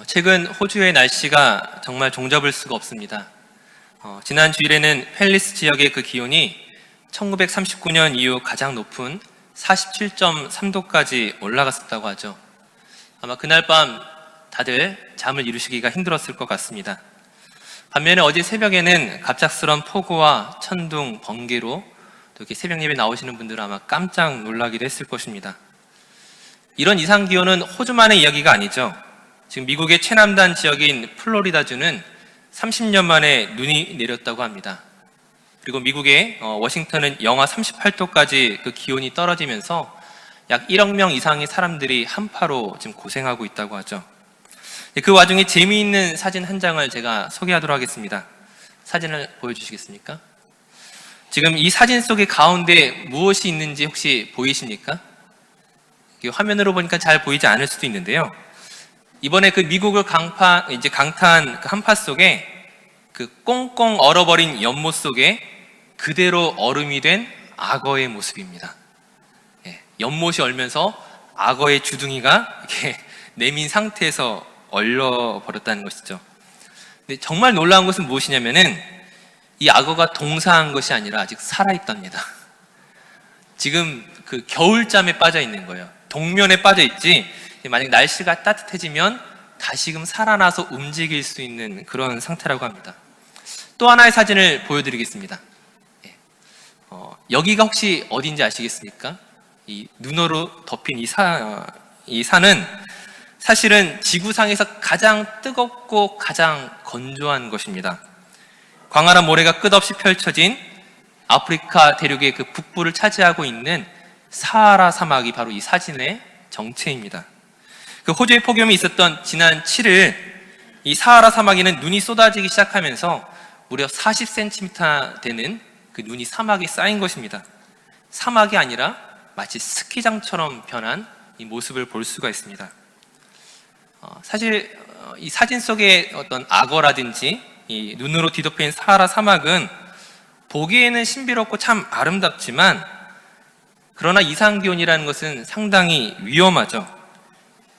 최근 호주의 날씨가 정말 종잡을 수가 없습니다. 지난 주일에는 펠리스 지역의 그 기온이 1939년 이후 가장 높은 47.3도까지 올라갔었다고 하죠. 아마 그날 밤 다들 잠을 이루시기가 힘들었을 것 같습니다. 반면에 어제 새벽에는 갑작스런 폭우와 천둥, 번개로 또 이렇게 새벽 예배 나오시는 분들은 아마 깜짝 놀라기도 했을 것입니다. 이런 이상 기온은 호주만의 이야기가 아니죠. 지금 미국의 최남단 지역인 플로리다주는 30년 만에 눈이 내렸다고 합니다. 그리고 미국의 워싱턴은 영하 38도까지 그 기온이 떨어지면서 약 1억 명 이상의 사람들이 한파로 지금 고생하고 있다고 하죠. 그 와중에 재미있는 사진 한 장을 제가 소개하도록 하겠습니다. 사진을 보여주시겠습니까? 지금 이 사진 속의 가운데 무엇이 있는지 혹시 보이십니까? 화면으로 보니까 잘 보이지 않을 수도 있는데요. 이번에 그 미국을 강타한 그 한파 속에 그 꽁꽁 얼어버린 연못 속에 그대로 얼음이 된 악어의 모습입니다. 연못이 얼면서 악어의 주둥이가 이렇게 내민 상태에서 얼려버렸다는 것이죠. 근데 정말 놀라운 것은 무엇이냐면은 이 악어가 동사한 것이 아니라 아직 살아있답니다. 지금 그 겨울잠에 빠져 있는 거예요. 동면에 빠져 있지, 만약 날씨가 따뜻해지면 다시금 살아나서 움직일 수 있는 그런 상태라고 합니다. 또 하나의 사진을 보여드리겠습니다. 여기가 혹시 어딘지 아시겠습니까? 이 눈으로 덮인 이 산은 사실은 지구상에서 가장 뜨겁고 가장 건조한 것입니다. 광활한 모래가 끝없이 펼쳐진 아프리카 대륙의 그 북부를 차지하고 있는 사하라 사막이 바로 이 사진의 정체입니다. 그 호주의 폭염이 있었던 지난 7일 이 사하라 사막에는 눈이 쏟아지기 시작하면서 무려 40cm 되는 그 눈이 사막에 쌓인 것입니다. 사막이 아니라 마치 스키장처럼 변한 이 모습을 볼 수가 있습니다. 사실 이 사진 속의 어떤 악어라든지 이 눈으로 뒤덮인 사하라 사막은 보기에는 신비롭고 참 아름답지만 그러나 이상기온이라는 것은 상당히 위험하죠.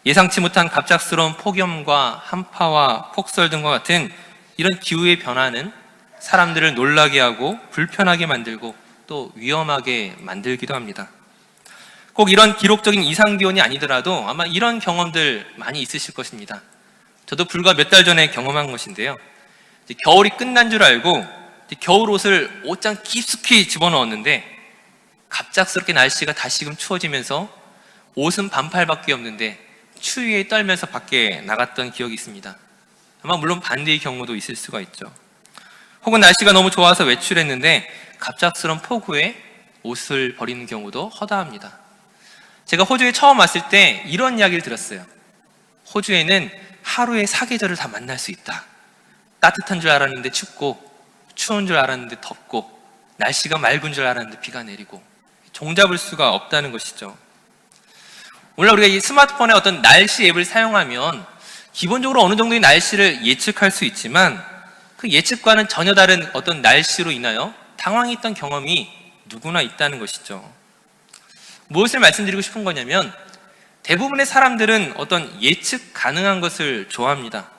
예상치 못한 갑작스러운 폭염과 한파와 폭설 등과 같은 이런 기후의 변화는 사람들을 놀라게 하고 불편하게 만들고 또 위험하게 만들기도 합니다. 꼭 이런 기록적인 이상기온이 아니더라도 아마 이런 경험들 많이 있으실 것입니다. 저도 불과 몇 달 전에 경험한 것인데요. 겨울이 끝난 줄 알고 겨울 옷을 옷장 깊숙이 집어넣었는데 갑작스럽게 날씨가 다시금 추워지면서 옷은 반팔밖에 없는데 추위에 떨면서 밖에 나갔던 기억이 있습니다. 아마 물론 반대의 경우도 있을 수가 있죠. 혹은 날씨가 너무 좋아서 외출했는데 갑작스러운 폭우에 옷을 버리는 경우도 허다합니다. 제가 호주에 처음 왔을 때 이런 이야기를 들었어요. 호주에는 하루에 사계절을 다 만날 수 있다. 따뜻한 줄 알았는데 춥고, 추운 줄 알았는데 덥고, 날씨가 맑은 줄 알았는데 비가 내리고, 종잡을 수가 없다는 것이죠. 물론 우리가 이 스마트폰에 어떤 날씨 앱을 사용하면 기본적으로 어느 정도의 날씨를 예측할 수 있지만 그 예측과는 전혀 다른 어떤 날씨로 인하여 당황했던 경험이 누구나 있다는 것이죠. 무엇을 말씀드리고 싶은 거냐면 대부분의 사람들은 어떤 예측 가능한 것을 좋아합니다.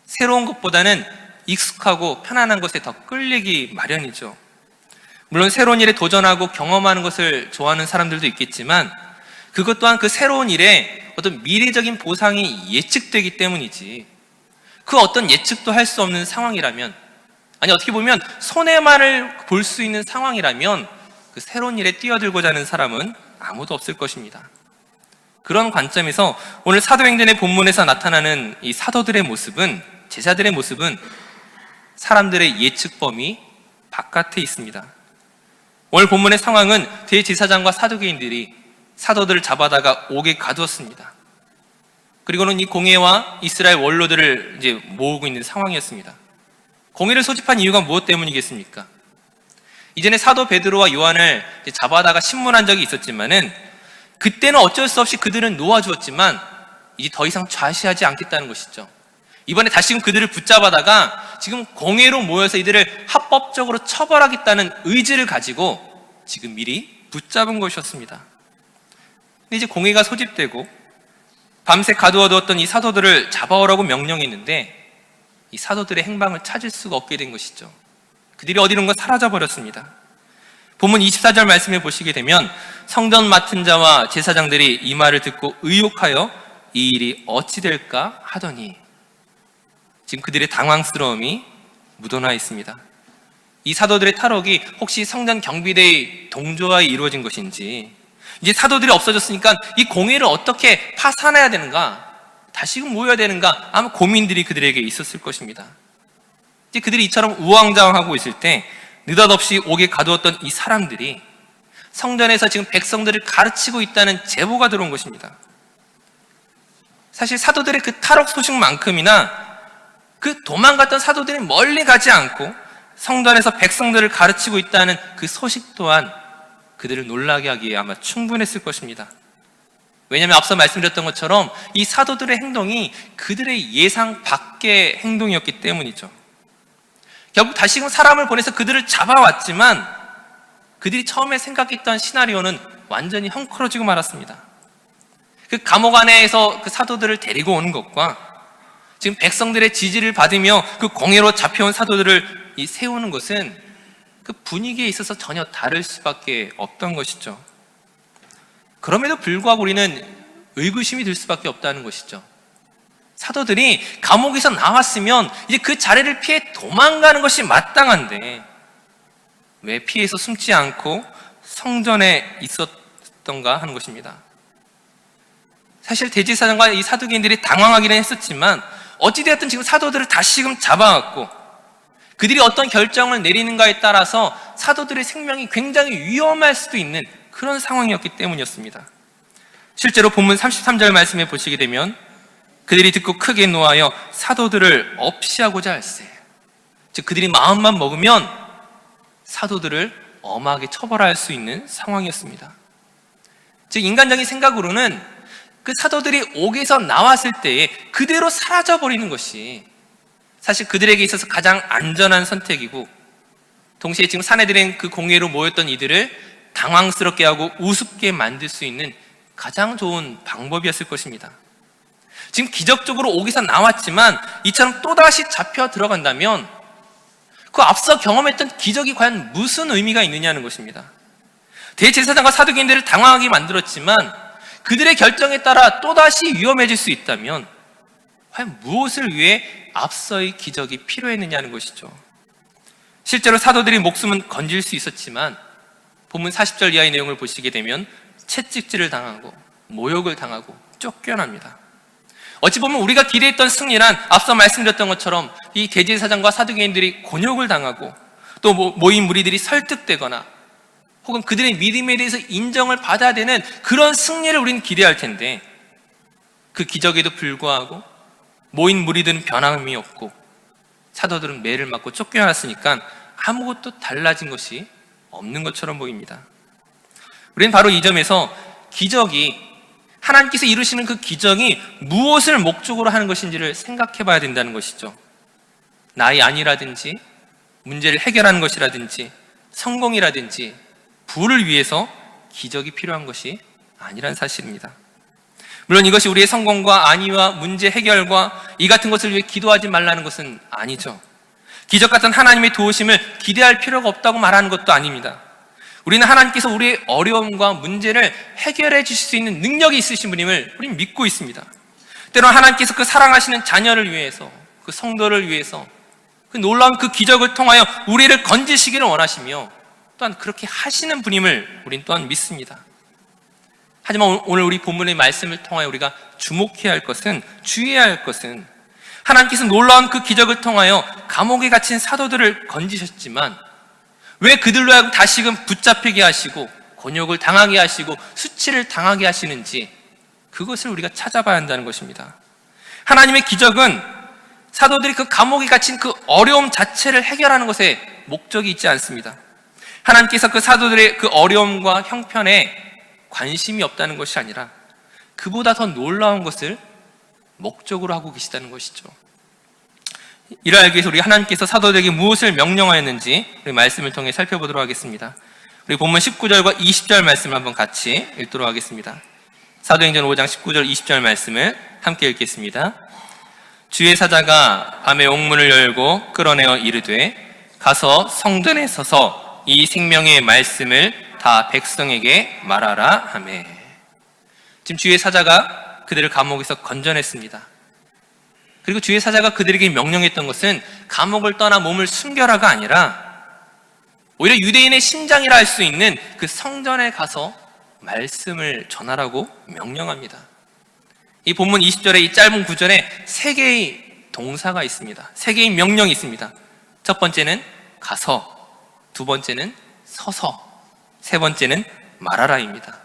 새로운 것보다는 익숙하고 편안한 것에 더 끌리기 마련이죠. 물론 새로운 일에 도전하고 경험하는 것을 좋아하는 사람들도 있겠지만 그것 또한 그 새로운 일에 어떤 미래적인 보상이 예측되기 때문이지 그 어떤 예측도 할 수 없는 상황이라면, 아니 어떻게 보면 손해만을 볼 수 있는 상황이라면 그 새로운 일에 뛰어들고자 하는 사람은 아무도 없을 것입니다. 그런 관점에서 오늘 사도행전의 본문에서 나타나는 이 사도들의 모습은, 제자들의 모습은 사람들의 예측 범위 바깥에 있습니다. 오늘 본문의 상황은 대제사장과 사두개인들이 사도들을 잡아다가 옥에 가두었습니다. 그리고는 이 공회와 이스라엘 원로들을 이제 모으고 있는 상황이었습니다. 공회를 소집한 이유가 무엇 때문이겠습니까? 이전에 사도 베드로와 요한을 잡아다가 신문한 적이 있었지만은 그때는 어쩔 수 없이 그들은 놓아주었지만 이제 더 이상 좌시하지 않겠다는 것이죠. 이번에 다시금 그들을 붙잡아다가 지금 공회로 모여서 이들을 합법적으로 처벌하겠다는 의지를 가지고 지금 미리 붙잡은 것이었습니다. 근데 이제 공회가 소집되고 밤새 가두어두었던 이 사도들을 잡아오라고 명령했는데 이 사도들의 행방을 찾을 수가 없게 된 것이죠. 그들이 어디론가 사라져버렸습니다. 본문 24절 말씀에 보시게 되면 성전 맡은 자와 제사장들이 이 말을 듣고 의혹하여 이 일이 어찌 될까 하더니, 지금 그들의 당황스러움이 묻어나 있습니다. 이 사도들의 탈옥이 혹시 성전 경비대의 동조하에 이루어진 것인지, 이제 사도들이 없어졌으니까 이 공회를 어떻게 파산해야 되는가, 다시금 모여야 되는가, 아마 고민들이 그들에게 있었을 것입니다. 이제 그들이 이처럼 우왕좌왕하고 있을 때 느닷없이 옥에 가두었던 이 사람들이 성전에서 지금 백성들을 가르치고 있다는 제보가 들어온 것입니다. 사실 사도들의 그 탈옥 소식만큼이나 그 도망갔던 사도들이 멀리 가지 않고 성전에서 백성들을 가르치고 있다는 그 소식 또한 그들을 놀라게 하기에 아마 충분했을 것입니다. 왜냐하면 앞서 말씀드렸던 것처럼 이 사도들의 행동이 그들의 예상 밖의 행동이었기 때문이죠. 결국 다시금 사람을 보내서 그들을 잡아왔지만 그들이 처음에 생각했던 시나리오는 완전히 헝클어지고 말았습니다. 그 감옥 안에서 그 사도들을 데리고 오는 것과 지금 백성들의 지지를 받으며 그 공회로 잡혀온 사도들을 세우는 것은 그 분위기에 있어서 전혀 다를 수밖에 없던 것이죠. 그럼에도 불구하고 우리는 의구심이 들 수밖에 없다는 것이죠. 사도들이 감옥에서 나왔으면 이제 그 자리를 피해 도망가는 것이 마땅한데 왜 피해서 숨지 않고 성전에 있었던가 하는 것입니다. 사실 대제사장과 이 사두개인들이 당황하기는 했었지만 어찌되었든 지금 사도들을 다시금 잡아왔고 그들이 어떤 결정을 내리는가에 따라서 사도들의 생명이 굉장히 위험할 수도 있는 그런 상황이었기 때문이었습니다. 실제로 본문 33절 말씀에 보시게 되면 그들이 듣고 크게 노하여 사도들을 없이하고자 할세. 즉 그들이 마음만 먹으면 사도들을 엄하게 처벌할 수 있는 상황이었습니다. 즉 인간적인 생각으로는 그 사도들이 옥에서 나왔을 때에 그대로 사라져버리는 것이 사실 그들에게 있어서 가장 안전한 선택이고 동시에 지금 사내들인 그 공회로 모였던 이들을 당황스럽게 하고 우습게 만들 수 있는 가장 좋은 방법이었을 것입니다. 지금 기적적으로 옥에서 나왔지만 이처럼 또다시 잡혀 들어간다면 그 앞서 경험했던 기적이 과연 무슨 의미가 있느냐는 것입니다. 대제사장과 사두개인들을 당황하게 만들었지만 그들의 결정에 따라 또다시 위험해질 수 있다면 과연 무엇을 위해 앞서의 기적이 필요했느냐는 것이죠. 실제로 사도들의 목숨은 건질 수 있었지만 본문 40절 이하의 내용을 보시게 되면 채찍질을 당하고 모욕을 당하고 쫓겨납니다. 어찌 보면 우리가 기대했던 승리란 앞서 말씀드렸던 것처럼 이 대제사장과 사두개인들이 곤욕을 당하고 또 모인 무리들이 설득되거나 혹은 그들의 믿음에 대해서 인정을 받아야 되는 그런 승리를 우리는 기대할 텐데 그 기적에도 불구하고 모인 무리들은 변함이 없고 사도들은 매를 맞고 쫓겨났으니까 아무것도 달라진 것이 없는 것처럼 보입니다. 우리는 바로 이 점에서 기적이 하나님께서 이루시는 그 기적이 무엇을 목적으로 하는 것인지를 생각해 봐야 된다는 것이죠. 나의 안위라든지 문제를 해결하는 것이라든지 성공이라든지 부를 위해서 기적이 필요한 것이 아니란 사실입니다. 물론 이것이 우리의 성공과 안위와 문제 해결과 이 같은 것을 위해 기도하지 말라는 것은 아니죠. 기적 같은 하나님의 도우심을 기대할 필요가 없다고 말하는 것도 아닙니다. 우리는 하나님께서 우리의 어려움과 문제를 해결해 주실 수 있는 능력이 있으신 분임을 우리는 믿고 있습니다. 때로는 하나님께서 그 사랑하시는 자녀를 위해서 그 성도를 위해서 그 놀라운 그 기적을 통하여 우리를 건지시기를 원하시며 또한 그렇게 하시는 분임을 우리는 또한 믿습니다. 하지만 오늘 우리 본문의 말씀을 통하여 우리가 주목해야 할 것은, 주의해야 할 것은 하나님께서 놀라운 그 기적을 통하여 감옥에 갇힌 사도들을 건지셨지만 왜 그들로 하여금 다시금 붙잡히게 하시고 곤욕을 당하게 하시고 수치를 당하게 하시는지 그것을 우리가 찾아봐야 한다는 것입니다. 하나님의 기적은 사도들이 그 감옥에 갇힌 그 어려움 자체를 해결하는 것에 목적이 있지 않습니다. 하나님께서 그 사도들의 그 어려움과 형편에 관심이 없다는 것이 아니라 그보다 더 놀라운 것을 목적으로 하고 계시다는 것이죠. 이를 알기 위해서 우리 하나님께서 사도들에게 무엇을 명령하였는지 우리 말씀을 통해 살펴보도록 하겠습니다. 우리 본문 19절과 20절 말씀을 한번 같이 읽도록 하겠습니다. 사도행전 5장 19절 20절 말씀을 함께 읽겠습니다. 주의 사자가 밤에 옥문을 열고 끌어내어 이르되 가서 성전에 서서 이 생명의 말씀을 다 백성에게 말하라 하매. 지금 주의 사자가 그들을 감옥에서 건져냈습니다. 그리고 주의 사자가 그들에게 명령했던 것은 감옥을 떠나 몸을 숨겨라가 아니라 오히려 유대인의 심장이라 할 수 있는 그 성전에 가서 말씀을 전하라고 명령합니다. 이 본문 20절에 이 짧은 구절에 세 개의 동사가 있습니다. 세 개의 명령이 있습니다. 첫 번째는 가서, 두 번째는 서서, 세 번째는 말하라입니다.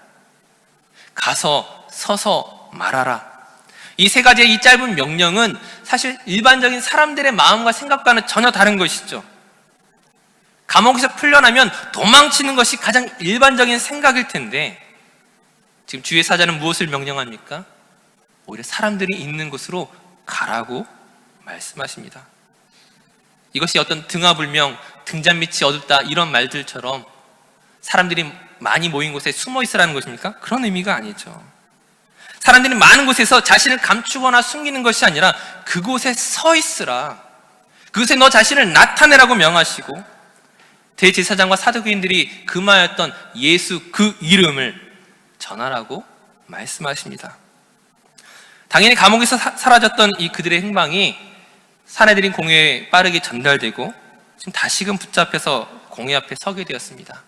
가서, 서서, 말하라. 이 세 가지의 이 짧은 명령은 사실 일반적인 사람들의 마음과 생각과는 전혀 다른 것이죠. 감옥에서 풀려나면 도망치는 것이 가장 일반적인 생각일 텐데 지금 주의 사자는 무엇을 명령합니까? 오히려 사람들이 있는 곳으로 가라고 말씀하십니다. 이것이 어떤 등하불명, 등잔빛이 어둡다 이런 말들처럼 사람들이 많이 모인 곳에 숨어 있으라는 것입니까? 그런 의미가 아니죠. 사람들이 많은 곳에서 자신을 감추거나 숨기는 것이 아니라 그곳에 서 있으라. 그곳에 너 자신을 나타내라고 명하시고 대제사장과 사두개인들이 금하였던 예수 그 이름을 전하라고 말씀하십니다. 당연히 감옥에서 사라졌던 이 그들의 행방이 사내들인 공회에 빠르게 전달되고 지금 다시금 붙잡혀서 공회 앞에 서게 되었습니다.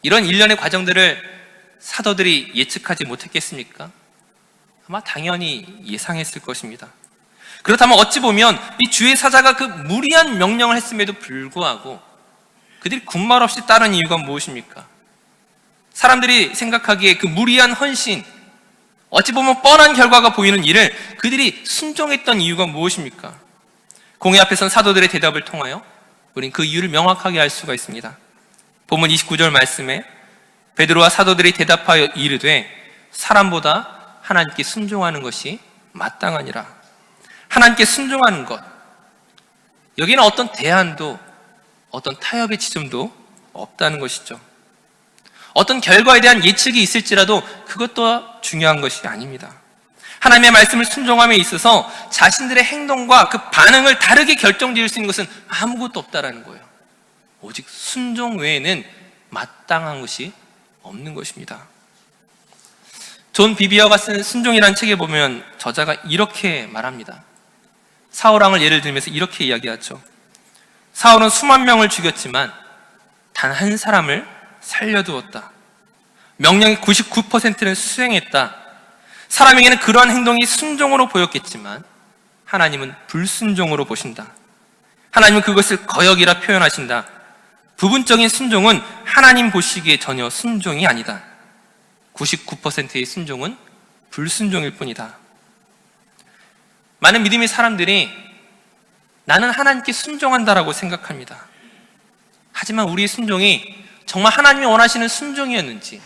이런 일련의 과정들을 사도들이 예측하지 못했겠습니까? 아마 당연히 예상했을 것입니다. 그렇다면 어찌 보면 이 주의 사자가 그 무리한 명령을 했음에도 불구하고 그들이 군말 없이 따른 이유가 무엇입니까? 사람들이 생각하기에 그 무리한 헌신, 어찌 보면 뻔한 결과가 보이는 일을 그들이 순종했던 이유가 무엇입니까? 공회 앞에 선 사도들의 대답을 통하여 우린 그 이유를 명확하게 알 수가 있습니다. 본문 29절 말씀에 베드로와 사도들이 대답하여 이르되 사람보다 하나님께 순종하는 것이 마땅하니라. 하나님께 순종하는 것, 여기는 어떤 대안도 어떤 타협의 지점도 없다는 것이죠. 어떤 결과에 대한 예측이 있을지라도 그것도 중요한 것이 아닙니다. 하나님의 말씀을 순종함에 있어서 자신들의 행동과 그 반응을 다르게 결정지을 수 있는 것은 아무것도 없다라는 거예요. 오직 순종 외에는 마땅한 것이 없는 것입니다. 존 비비어가 쓴 순종이라는 책에 보면 저자가 이렇게 말합니다. 사울왕을 예를 들면서 이렇게 이야기하죠. 사울은 수만 명을 죽였지만 단 한 사람을 살려두었다. 명령의 99%는 수행했다. 사람에게는 그러한 행동이 순종으로 보였겠지만 하나님은 불순종으로 보신다. 하나님은 그것을 거역이라 표현하신다. 부분적인 순종은 하나님 보시기에 전혀 순종이 아니다. 99%의 순종은 불순종일 뿐이다. 많은 믿음의 사람들이 나는 하나님께 순종한다라고 생각합니다. 하지만 우리의 순종이 정말 하나님이 원하시는 순종이었는지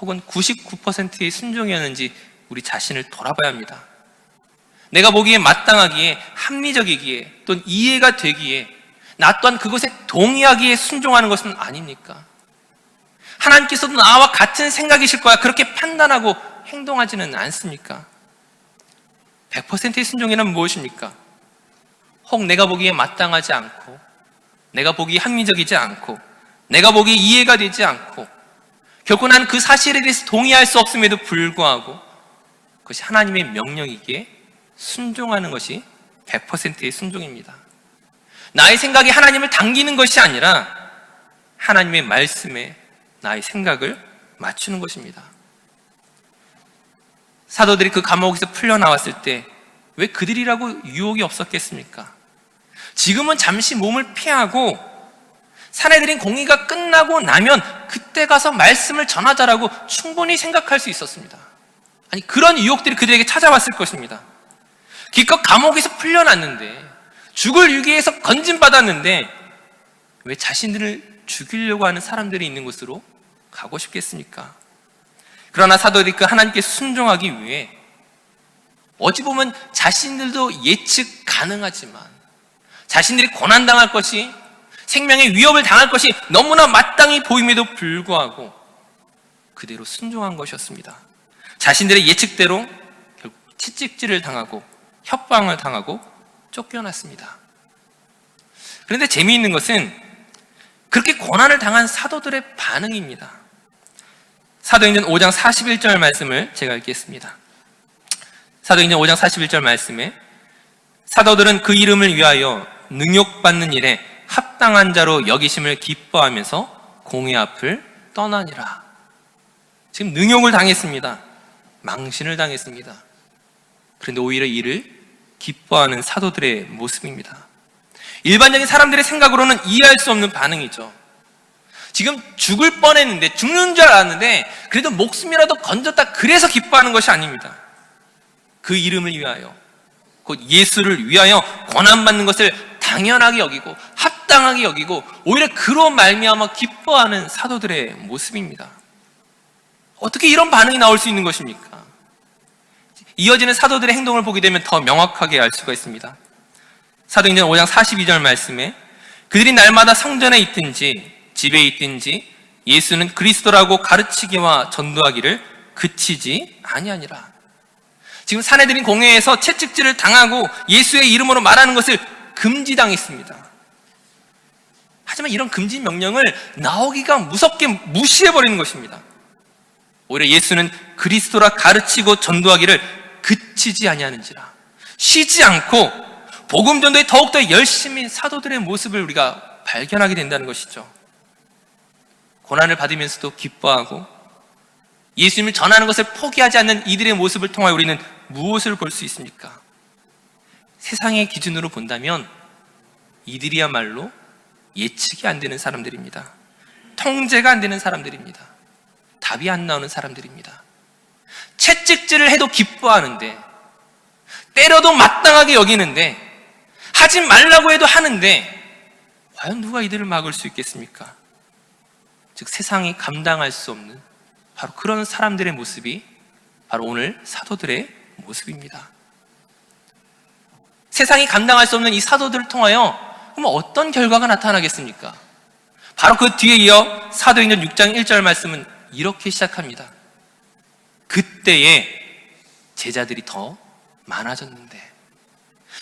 혹은 99%의 순종이었는지 우리 자신을 돌아봐야 합니다. 내가 보기에 마땅하기에 합리적이기에 또는 이해가 되기에 나 또한 그것에 동의하기에 순종하는 것은 아닙니까? 하나님께서도 나와 같은 생각이실 거야 그렇게 판단하고 행동하지는 않습니까? 100%의 순종이란 무엇입니까? 혹 내가 보기에 마땅하지 않고 내가 보기에 합리적이지 않고 내가 보기에 이해가 되지 않고 결코 난 그 사실에 대해서 동의할 수 없음에도 불구하고 그것이 하나님의 명령이기에 순종하는 것이 100%의 순종입니다. 나의 생각이 하나님을 당기는 것이 아니라 하나님의 말씀에 나의 생각을 맞추는 것입니다. 사도들이 그 감옥에서 풀려나왔을 때 왜 그들이라고 유혹이 없었겠습니까? 지금은 잠시 몸을 피하고 사내들인 공의가 끝나고 나면 그때 가서 말씀을 전하자라고 충분히 생각할 수 있었습니다. 아니 그런 유혹들이 그들에게 찾아왔을 것입니다. 기껏 감옥에서 풀려났는데 죽을 위기에서 건진받았는데 왜 자신들을 죽이려고 하는 사람들이 있는 곳으로 가고 싶겠습니까? 그러나 사도들이 그 하나님께 순종하기 위해 어찌 보면 자신들도 예측 가능하지만 자신들이 고난당할 것이 생명의 위협을 당할 것이 너무나 마땅히 보임에도 불구하고 그대로 순종한 것이었습니다. 자신들의 예측대로 결국 채찍질을 당하고 협박을 당하고 쫓겨났습니다. 그런데 재미있는 것은 그렇게 고난을 당한 사도들의 반응입니다. 사도행전 5장 41절 말씀을 제가 읽겠습니다. 사도행전 5장 41절 말씀에 사도들은 그 이름을 위하여 능욕받는 일에 합당한 자로 여기심을 기뻐하면서 공회 앞을 떠나니라. 지금 능욕을 당했습니다. 망신을 당했습니다. 그런데 오히려 이를 기뻐하는 사도들의 모습입니다. 일반적인 사람들의 생각으로는 이해할 수 없는 반응이죠. 지금 죽을 뻔했는데, 죽는 줄 알았는데 그래도 목숨이라도 건졌다, 그래서 기뻐하는 것이 아닙니다. 그 이름을 위하여, 곧 예수를 위하여 고난받는 것을 당연하게 여기고 합당하게 여기고 오히려 그로 말미암아 기뻐하는 사도들의 모습입니다. 어떻게 이런 반응이 나올 수 있는 것입니까? 이어지는 사도들의 행동을 보게 되면 더 명확하게 알 수가 있습니다. 사도행전 5장 42절 말씀에 그들이 날마다 성전에 있든지 집에 있든지 예수는 그리스도라고 가르치기와 전도하기를 그치지 아니하니라. 지금 사내들인 공회에서 채찍질을 당하고 예수의 이름으로 말하는 것을 금지당했습니다. 하지만 이런 금지 명령을 나오기가 무섭게 무시해버리는 것입니다. 오히려 예수는 그리스도라 가르치고 전도하기를 그치지 아니하는지라, 쉬지 않고 복음 전도에 더욱더 열심히 사도들의 모습을 우리가 발견하게 된다는 것이죠. 고난을 받으면서도 기뻐하고 예수님을 전하는 것을 포기하지 않는 이들의 모습을 통하여 우리는 무엇을 볼 수 있습니까? 세상의 기준으로 본다면 이들이야말로 예측이 안 되는 사람들입니다. 통제가 안 되는 사람들입니다. 답이 안 나오는 사람들입니다. 채찍질을 해도 기뻐하는데, 때려도 마땅하게 여기는데, 하지 말라고 해도 하는데, 과연 누가 이들을 막을 수 있겠습니까? 즉 세상이 감당할 수 없는 바로 그런 사람들의 모습이 바로 오늘 사도들의 모습입니다. 세상이 감당할 수 없는 이 사도들을 통하여 그럼 어떤 결과가 나타나겠습니까? 바로 그 뒤에 이어 사도행전 6장 1절 말씀은 이렇게 시작합니다. 그때에 제자들이 더 많아졌는데,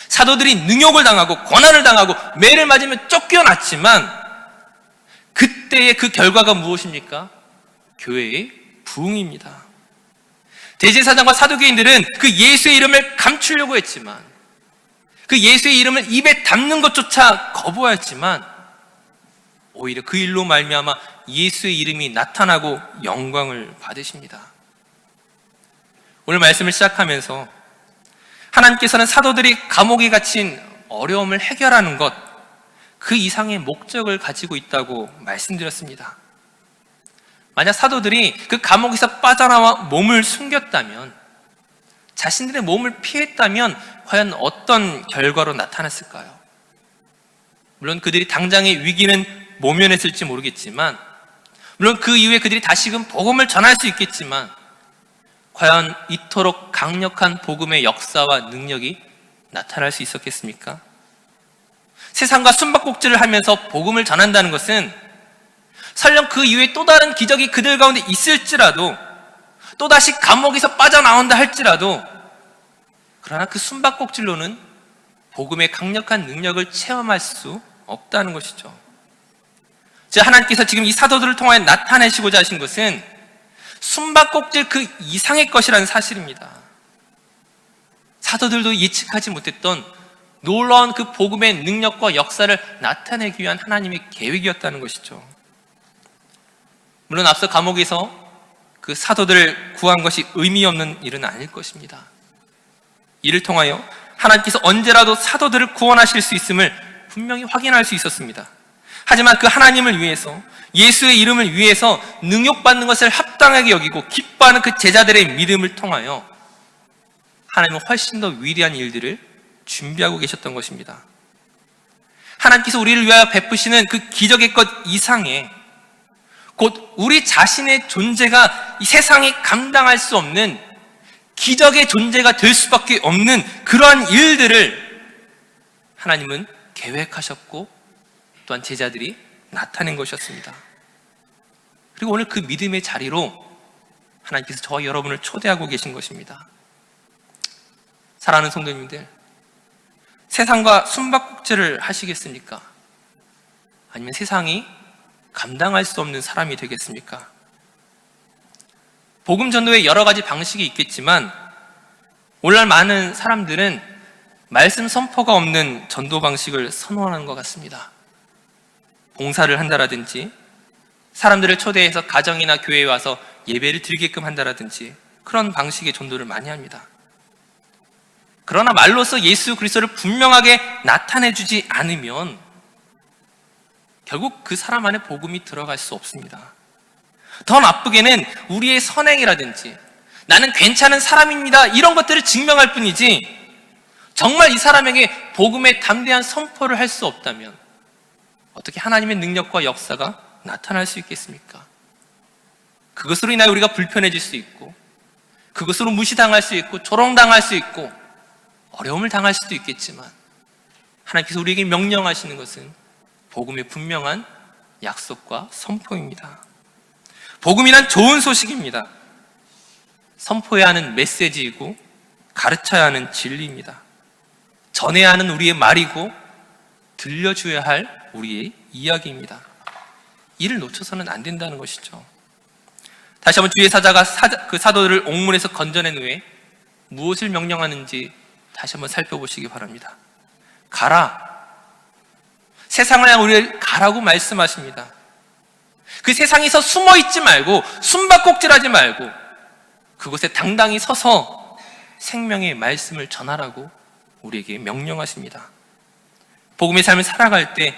사도들이 능욕을 당하고 고난을 당하고 매를 맞으며 쫓겨났지만 그때의 그 결과가 무엇입니까? 교회의 부흥입니다. 대제사장과 사두개인들은 그 예수의 이름을 감추려고 했지만, 그 예수의 이름을 입에 담는 것조차 거부하였지만 오히려 그 일로 말미암아 예수의 이름이 나타나고 영광을 받으십니다. 오늘 말씀을 시작하면서 하나님께서는 사도들이 감옥에 갇힌 어려움을 해결하는 것, 그 이상의 목적을 가지고 있다고 말씀드렸습니다. 만약 사도들이 그 감옥에서 빠져나와 몸을 숨겼다면, 자신들의 몸을 피했다면 과연 어떤 결과로 나타났을까요? 물론 그들이 당장의 위기는 모면했을지 모르겠지만, 물론 그 이후에 그들이 다시금 복음을 전할 수 있겠지만, 과연 이토록 강력한 복음의 역사와 능력이 나타날 수 있었겠습니까? 세상과 숨바꼭질을 하면서 복음을 전한다는 것은 설령 그 이후에 또 다른 기적이 그들 가운데 있을지라도, 또다시 감옥에서 빠져나온다 할지라도, 그러나 그 숨바꼭질로는 복음의 강력한 능력을 체험할 수 없다는 것이죠. 즉 하나님께서 지금 이 사도들을 통하여 나타내시고자 하신 것은 숨바꼭질 그 이상의 것이라는 사실입니다. 사도들도 예측하지 못했던 놀라운 그 복음의 능력과 역사를 나타내기 위한 하나님의 계획이었다는 것이죠. 물론 앞서 감옥에서 그 사도들을 구한 것이 의미 없는 일은 아닐 것입니다. 이를 통하여 하나님께서 언제라도 사도들을 구원하실 수 있음을 분명히 확인할 수 있었습니다. 하지만 그 하나님을 위해서, 예수의 이름을 위해서 능욕받는 것을 합당하게 여기고 기뻐하는 그 제자들의 믿음을 통하여 하나님은 훨씬 더 위대한 일들을 준비하고 계셨던 것입니다. 하나님께서 우리를 위하여 베푸시는 그 기적의 것 이상에 곧 우리 자신의 존재가 이 세상이 감당할 수 없는 기적의 존재가 될 수밖에 없는 그러한 일들을 하나님은 계획하셨고 또한 제자들이 나타낸 것이었습니다. 그리고 오늘 그 믿음의 자리로 하나님께서 저와 여러분을 초대하고 계신 것입니다. 사랑하는 성도님들, 세상과 숨바꼭질을 하시겠습니까? 아니면 세상이 감당할 수 없는 사람이 되겠습니까? 복음 전도에 여러 가지 방식이 있겠지만 오늘날 많은 사람들은 말씀 선포가 없는 전도 방식을 선호하는 것 같습니다. 봉사를 한다라든지 사람들을 초대해서 가정이나 교회에 와서 예배를 드리게끔 한다라든지 그런 방식의 전도를 많이 합니다. 그러나 말로써 예수 그리스도를 분명하게 나타내주지 않으면 결국 그 사람 안에 복음이 들어갈 수 없습니다. 더 나쁘게는 우리의 선행이라든지 나는 괜찮은 사람입니다 이런 것들을 증명할 뿐이지 정말 이 사람에게 복음의 담대한 선포를 할 수 없다면 어떻게 하나님의 능력과 역사가 나타날 수 있겠습니까? 그것으로 인하여 우리가 불편해질 수 있고 그것으로 무시당할 수 있고 조롱당할 수 있고 어려움을 당할 수도 있겠지만 하나님께서 우리에게 명령하시는 것은 복음의 분명한 약속과 선포입니다. 복음이란 좋은 소식입니다. 선포해야 하는 메시지이고 가르쳐야 하는 진리입니다. 전해야 하는 우리의 말이고 들려줘야 할 우리의 이야기입니다. 이를 놓쳐서는 안 된다는 것이죠. 다시 한번 주의 사자가 그 사도들을 옥문에서 건져낸 후에 무엇을 명령하는지 다시 한번 살펴보시기 바랍니다. 가라. 세상을 향해 우리를 가라고 말씀하십니다. 그 세상에서 숨어 있지 말고 숨바꼭질하지 말고 그곳에 당당히 서서 생명의 말씀을 전하라고 우리에게 명령하십니다. 복음의 삶을 살아갈 때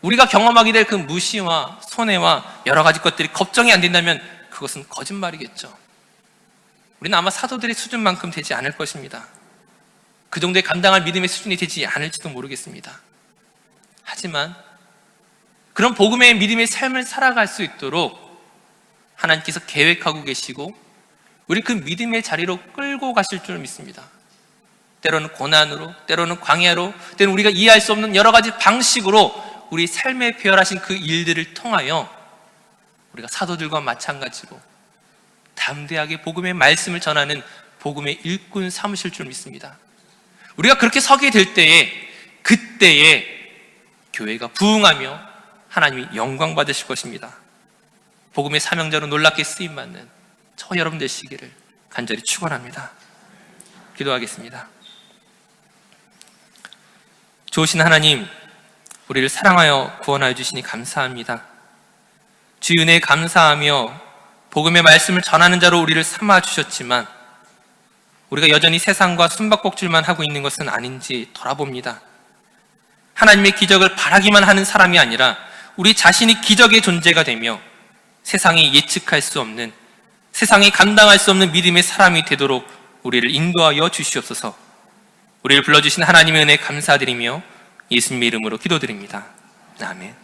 우리가 경험하게 될 그 무시와 손해와 여러 가지 것들이 걱정이 안 된다면 그것은 거짓말이겠죠. 우리는 아마 사도들의 수준만큼 되지 않을 것입니다. 그 정도의 감당할 믿음의 수준이 되지 않을지도 모르겠습니다. 하지만 그런 복음의 믿음의 삶을 살아갈 수 있도록 하나님께서 계획하고 계시고 우리 그 믿음의 자리로 끌고 가실 줄 믿습니다. 때로는 고난으로, 때로는 광야로, 때로는 우리가 이해할 수 없는 여러 가지 방식으로 우리 삶에 배열하신 그 일들을 통하여 우리가 사도들과 마찬가지로 담대하게 복음의 말씀을 전하는 복음의 일꾼 삼으실 줄 믿습니다. 우리가 그렇게 서게 될 때에 그때에 교회가 부흥하며 하나님이 영광 받으실 것입니다. 복음의 사명자로 놀랍게 쓰임받는 저 여러분 되시기를 간절히 축원합니다. 기도하겠습니다. 좋으신 하나님, 우리를 사랑하여 구원하여 주시니 감사합니다. 주의 은혜에 감사하며 복음의 말씀을 전하는 자로 우리를 삼아 주셨지만 우리가 여전히 세상과 숨바꼭질만 하고 있는 것은 아닌지 돌아봅니다. 하나님의 기적을 바라기만 하는 사람이 아니라 우리 자신이 기적의 존재가 되며 세상이 예측할 수 없는, 세상이 감당할 수 없는 믿음의 사람이 되도록 우리를 인도하여 주시옵소서. 우리를 불러주신 하나님의 은혜에 감사드리며 예수님의 이름으로 기도드립니다. 아멘.